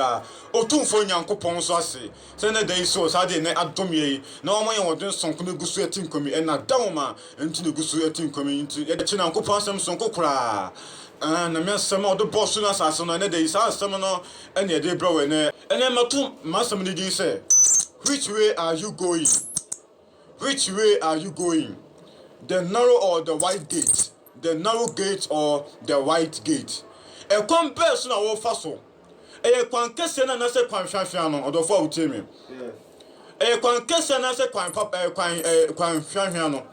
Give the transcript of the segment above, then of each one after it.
da otumfo nyankopon so ase se na dai so sa de na adomye na omo ye wodun sonko na gusu etin komi e na dawma enti na gusu etin komi enti ye de chi nyankopon asem sonko kura na me asem o do boss na asase no na dai sa asem no ene de bro we ne ene matum masem ni din say, which way are you going? Which way are you going? The narrow or the wide gate? The narrow gate or the wide gate? E kon best na wo fa so. E kwan kese na se kwan hwahwa no odofo awutemi. Yes. E kwan kese na se kwan papa kwan hwahwa no.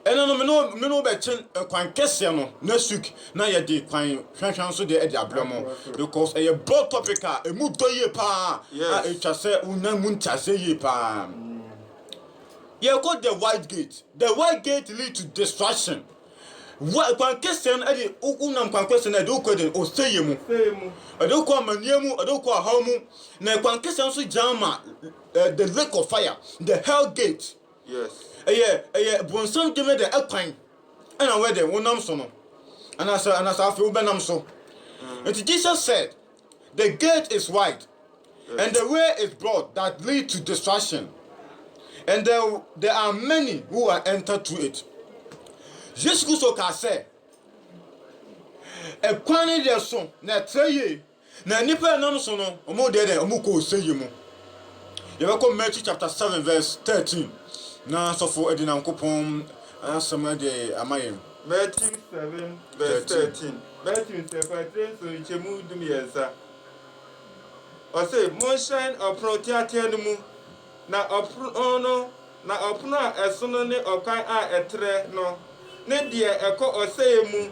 Eno no me no be chen kwan kese no na suk na ye de kwan hwahwa so de e de ablemo because e broad topic e mu doye pa e twa se una mu ntase ye pa. Ye call the wide gate. The wide gate lead to destruction. What kwan kese na e de unam kwan kese na de ukode o seye mu. Ado kwa maniemu ado kwa hamu na kwan kese so jama the lake of fire, the hell gate. Yes. Bonsom give me the ekwan. And where the wonam so no. And as I feel benam so. And Jesus said, the gate is wide, and the way is broad that lead to destruction. And there are many who are entered through it. Jesus Christ can say, ekwan de so na treye na nipa nam so no omo de omo ko seye mu. You will come Matthew chapter 7 verse 13. Na so for edina nkopon asema de amaye. Matthew 7 verse 13. Matthew 7 so ichemu dum yensa. O say mo shine opro tiatia no mu na opro no na opno a esono ne okwan a etre no ne de eko oseye mu.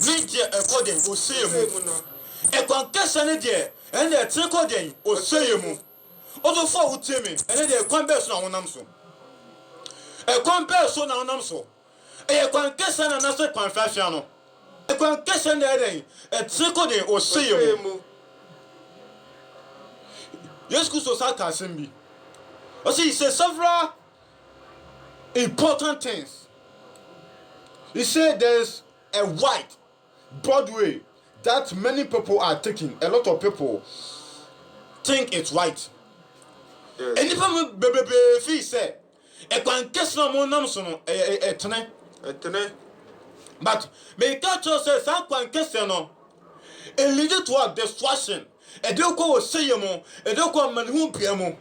Ni de eko de oseye mu no. Ekwan kese ne de ene etre ko de oseye mu. Odo fo wutemi ene de ekwan be so na wonam so. Ekwan be so na wonam so. Ekwan kese na se kwan fafia no. Ekwan kese na de etre ko de oseye mu. Yes, Kuso Saka Simbi. He said several important things. He said there's a wide, broad way that many people are taking. A lot of people think it's right. And if I'm baby, say, a quan kesna monam sono a tene. But may catch us say, some quan kesno, a leader to a destruction. E do ko say mo, e do ko man hu pia mo.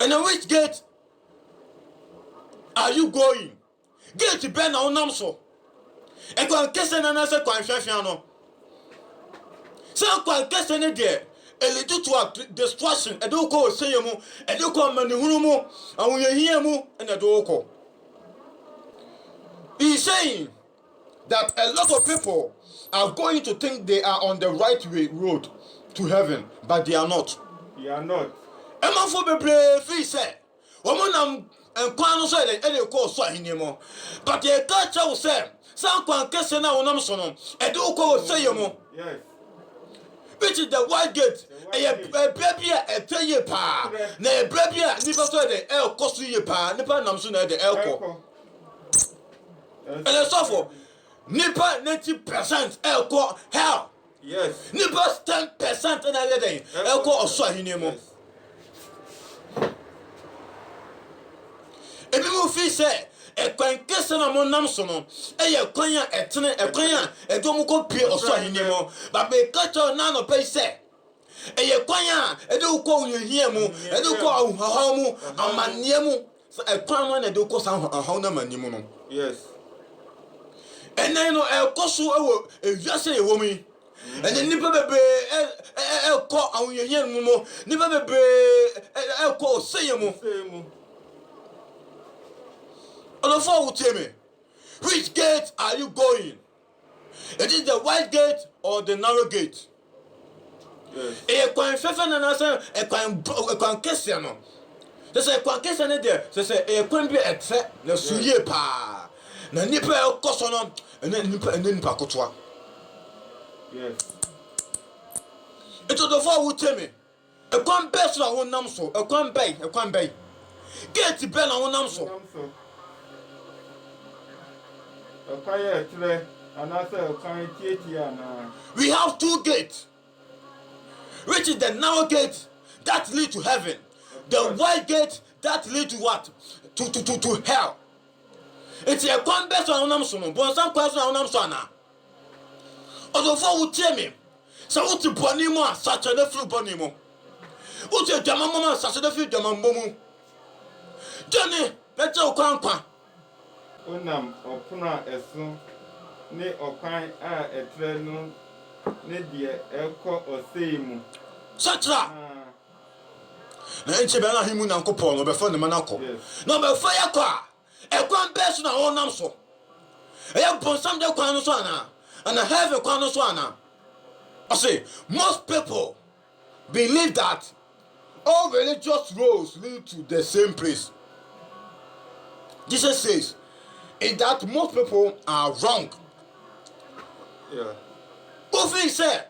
And in which gate are you going? Gate be na onam so. E ko kese na se kwan hwehwe no. So kwan kese ne de e lead to a destruction. E do ko say mo, e do ko man hu mo, awon yehia mo, and e do ko. He's saying that a lot of people are going to think they are on the right road to heaven, but they are not. They are not. Emma for be free say, woman and kwan so e call so ahinimo. But the culture will say, some kwan kese na wonam so no, e do ko say mo. Yes. Which is the wide gate. E baby e teye pa. Na e baby ni pa so de e kosu ye pa, ni pa nam so na de e ko. And so for nipa 90% elko hell. Yes. Nipa 10% in a day. Elko oso ahinemo. Ebi mo fi say e kwan kese na mo nam so no e ye kwan ya etene e kwan ya e do mo ko pie oso ahinemo. Ba be kacho na no pe say e ye kwan ya e do ko ohia mu e do ko ahwa mu amanie mu e kwan ma na do ko san ahwa na manimu no. Yes. And then koso ewiase ye womi and then nipa bebe ko awuyen mu mo nipa bebe ko seye mu olofo wuteme. Which gate are you going? It is the wide gate or the narrow gate? Yes. E kwan fefe na say e kwan kese no. Say kwan kese ne de say e kwan bi etre na suye pa. Na nipa koso no ene nipa kotwa. Yes. Eto do for wuteme. E kwan be so na wonam so, e kwan bay. Gate be na wonam so. E kwaya etre anasa e kwan tietia na. We have two gates. which is the narrow gate that lead to heaven, the wide gate that lead to what? To hell. It's a converse on them soon, but some question on them son. Although would tell me, so what to Bonimo, such a flu Bonimo. What's your Jamama, such a few Jamambomu? Johnny, let's go conquer. Unam opuna esu ne okwan a etre no ne de ekọ oseimu. Satra. Na enche be na himu na nkopon no be fa ne manako. No be fa yakọ a ekwan besu na wonam so. Eya bonsam de kwan no so ana. And heaven kwan no so ana. I say most people believe that all religious roads lead to the same place. Jesus says is that most people are wrong. Yeah. Often say,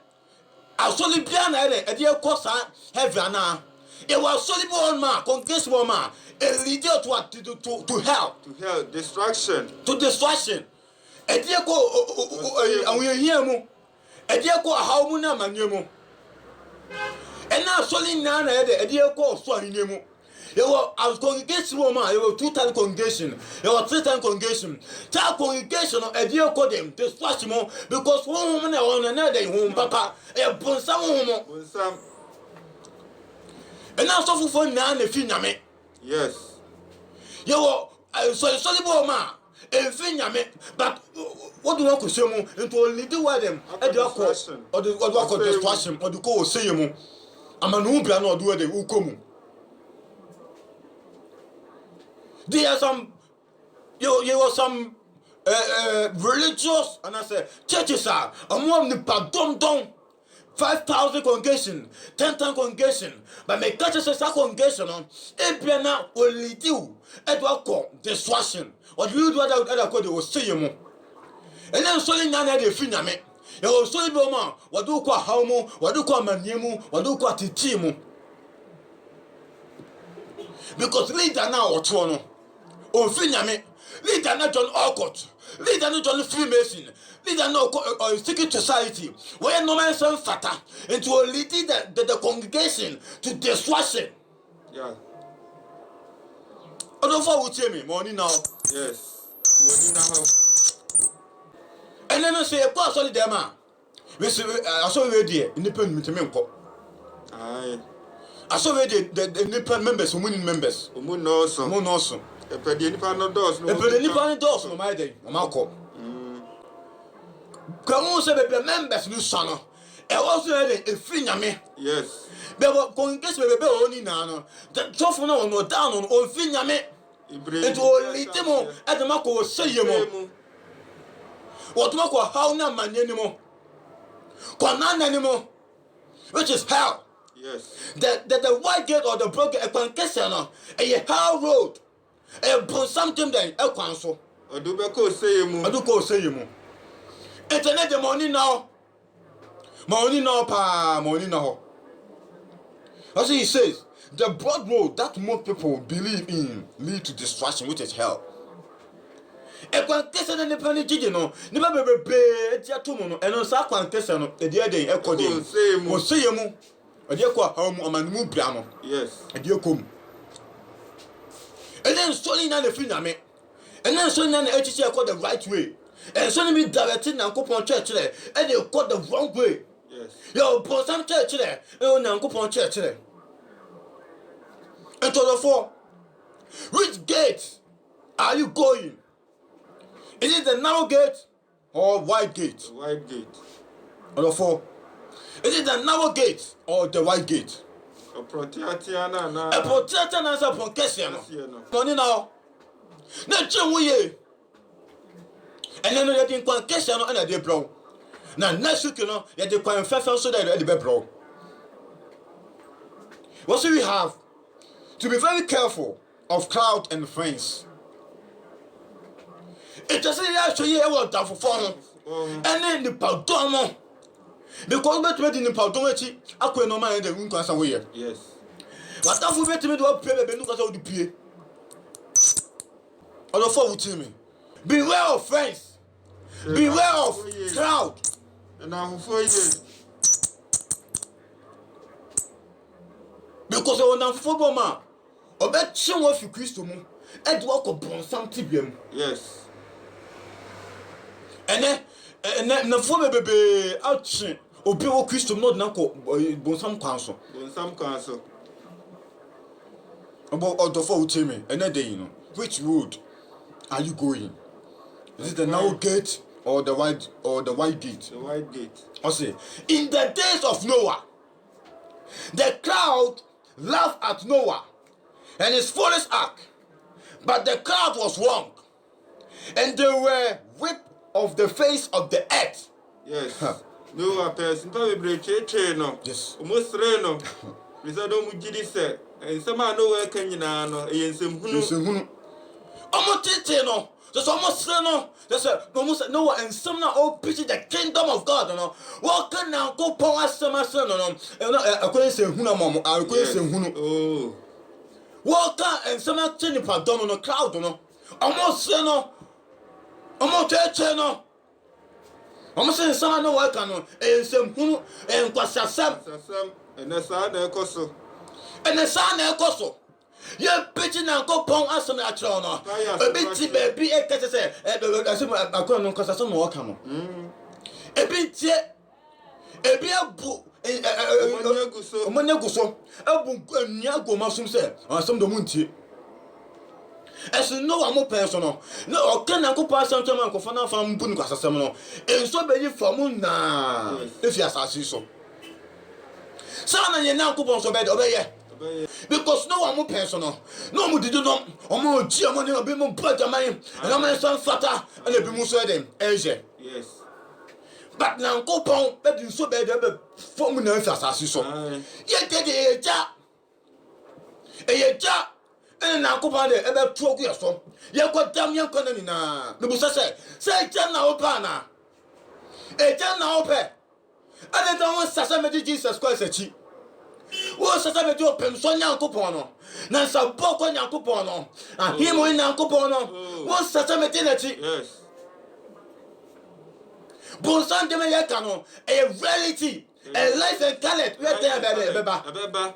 I saw the piano and the course heaven now. It was solid one man, congregation one man, a leader to what to hell. To hell, destruction. To destruction. A dear go, and we hear mu. A dear go, how muna manumu. And now solid nana, a dear go, so in you. I was congregation woman, you were 2 times congregation, you were 3 times congregation. That congregation, a dear call them, destruction because one woman on another home, papa, a bonsam woman. And now so for none, if you know me. Yes. You were solid woman, a thing, but what do you want to say into a little way them at the destruction or the destruction or the call say you. I'm a new plan or do the Ukomu. There are some, you were some religious, and I say churches are among the padom 5,000 congregation, 10,000 congregation, but my churches are congregation on Epiana will lead you at what call destruction. What you do other code will see you more. And then solely none of the finame. You will solely be man, what do call Haumo, what do call Manimu, what do call Titimu. Because later now or Tono. On Finyame, leader not John Alcott, leader not John Freemason, leader no secret society, where no man son fatter into a leading the congregation to destruction. Yeah. I don't know what you tell me, money now. Yes. Money now. And then I say, of course, only them. We say, I saw already independent member. Aye. I saw already the independent members, winning members. Umun also. Umun also. A pedinipan doors. A pedinipan doors, no my day, Mamako. Come on, say the members, no son. I also had a finyame. Yes. There were congregation with a only nano. The tough no down on all finyame. It will lead them all at the Mako will say you more. What Mako, how now, man, anymore? Conan anymore, which is hell. Yes. The white gate or the broken a congregation, a hell road. Something that a council. I do say you. I do go say you. Internet the money now. Money now, pa, money now. As he says, the broad road that most people believe in lead to destruction, which is hell. A quantity in the penny, you know, never be Tiatumo, and on Saquan a dear day, a coding, say you. A dear home on my new piano. Yes. A dear come. And then solely none the finame. And then solely none the HC called the right way. And solely me directing and coupon church there. And they called the wrong way. Yes. Yo, put some church there. And then coupon church there. And to the four. Which gate are you going? Is it the narrow gate or wide gate? The wide gate. On the four. Is it the narrow gate or the wide gate? A proteatiana na. A proteatiana is a protection. Money now. Not you. And then you didn't quite catch and I did bro. Now, next week, you know, you had the quite so that the bro. What do we have? To be very careful of crowd and friends. It doesn't actually ever done for fun. And then the pardon. Because we met in the pardon, I couldn't know my the room class away. Yes. But after we met him to a pay, the Lucas of the PA. On the phone with me. Beware of friends. Beware of crowd. And now for you. because on a football man obet chin wo fi Kristo mu e de wo bon sam tibiam. Yes. Ene na fo bebe outchin obi wo Kristo no na ko bon sam kwanso. Bon sam kwanso. About odofo utime ene day no. Which road are you going? Is it the narrow gate or the wide gate? The wide gate. I say, in the days of Noah, the crowd laughed at Noah and his foolish ark, but the crowd was wrong, and they were whipped of the face of the earth. Yes. Noah person to be breche no. Yes. Almost no. Result do mujidi se. And some Noah can no. Yensem hunu. Almost no. Just almost no. Just almost Noah and some now all preaching the kingdom of God. No. What can now go power some no. I couldn't say hunu. I couldn't say hunu. Oh. What can and some actually pardon no crowd no. Almost no. Almost no. Almost saying some no work no. And some hunu and kwasasam. And the son ekoso. And the son ekoso. You pitching and go pong as an actual no. A bit baby e kete say I couldn't know cause some work no. A bit e bi abu omanyaguso abu nyago masum say some do muntie. As no amo person no. No okay na ko pass am chama ko fana fam bu ni kwasasam no. Enso be yi fam na. If you asase so. Sana ye na ko bon so be de obeye. Because no one more personal, no more did you know, or more Germany or be more better man, and I'm a son fatter, and a be more certain, Asia. Yes. But now go pong, but you so bad, forming no as you saw. Yet, a ja, and now go on there about 12 years from. You got damn young Conanina. The Bussa say, Jana Opana. A Jana Ope. I don't want Sassamity Jesus Christ a cheap. Wo sasa be do pem so Nyankopon no na sa boko Nyankopon no ahimo Nyankopon no wo sasa me na chi. Yes. Bon san de me yaka no a reality a life and talent we tell beba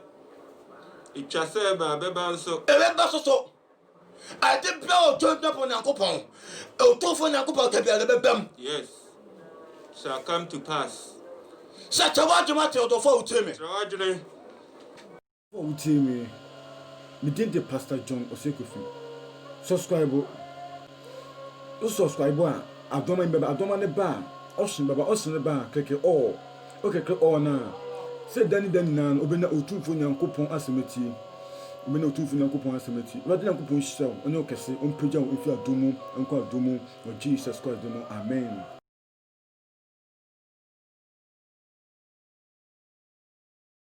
Itwa se ba beba nso beba so I dey blow to Nyankopon o to fo Nyankopon ka bia bebam. Yes. Shall come to pass. Such a what you matter to for utime. Trawadre. For utime. Me did the Pastor John Osekofi. Subscribe. You subscribe I don't remember the bar. Ocean baba ocean the bar click all. Okay click all now. Say Danny nan obena otu fo Nyankopon asemeti. Obena otu fo Nyankopon asemeti. Wadi Nyankopon hyew ono kese on pagya wo efi adomo enko adomo of Jesus Christ domo. Amen.